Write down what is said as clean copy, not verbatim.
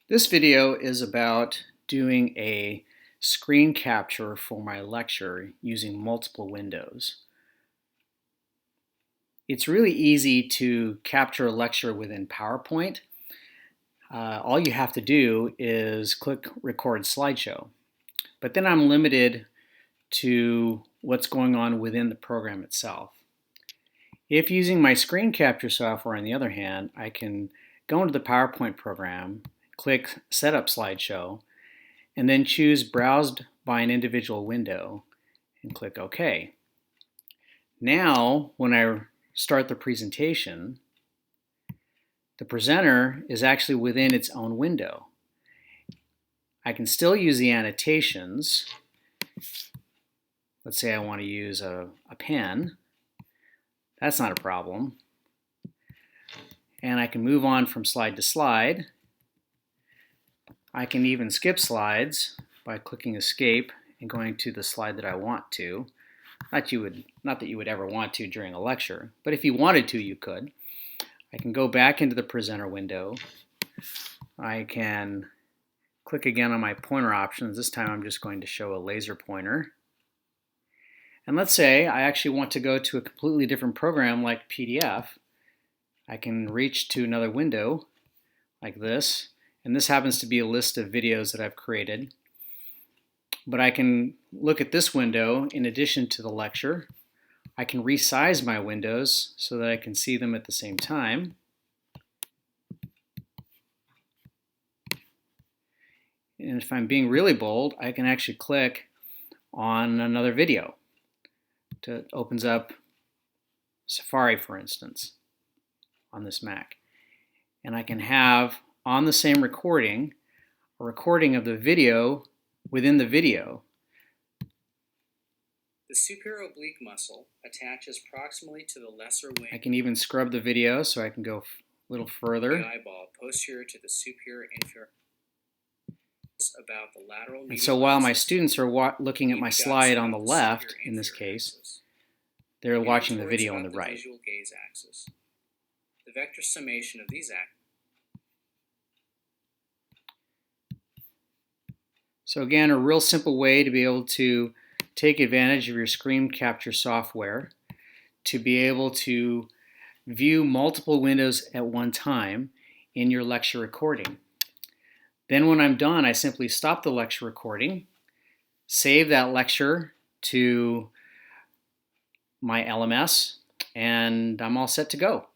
This video is about doing a screen capture for my lecture using multiple windows. It's really easy to capture a lecture within PowerPoint. All you have to do is click Record Slideshow. But then I'm limited to what's going on within the program itself. If using my screen capture software, on the other hand, I can go into the PowerPoint program, click Setup Slideshow, and then choose Browsed by an individual window and click OK. Now, when I start the presentation, the presenter is actually within its own window. I can still use the annotations. Let's say I want to use a pen. That's not a problem. And I can move on from slide to slide. I can even skip slides by clicking Escape and going to the slide that I want to. Not that you would ever want to during a lecture, but if you wanted to, you could. I can go back into the presenter window. I can click again on my pointer options. This time I'm just going to show a laser pointer. And let's say I actually want to go to a completely different program like PDF. I can reach to another window like this, and this happens to be a list of videos that I've created. But I can look at this window in addition to the lecture. I can resize my windows so that I can see them at the same time. And if I'm being really bold, I can actually click on another video. It opens up Safari, for instance, on this Mac. And I can have on the same recording a recording of the video within the video. The superior oblique muscle attaches proximally to the lesser wing. I can even scrub the video so I can go a little further. The eyeball posterior to the superior inferior. About the lateral. And so while my students are looking at my slide on the left, in this case, they're watching the video on the right. Visual gaze axis. The vector summation of these axes. So again, a real simple way to be able to take advantage of your screen capture software to be able to view multiple windows at one time in your lecture recording. Then when I'm done, I simply stop the lecture recording, save that lecture to my LMS, and I'm all set to go.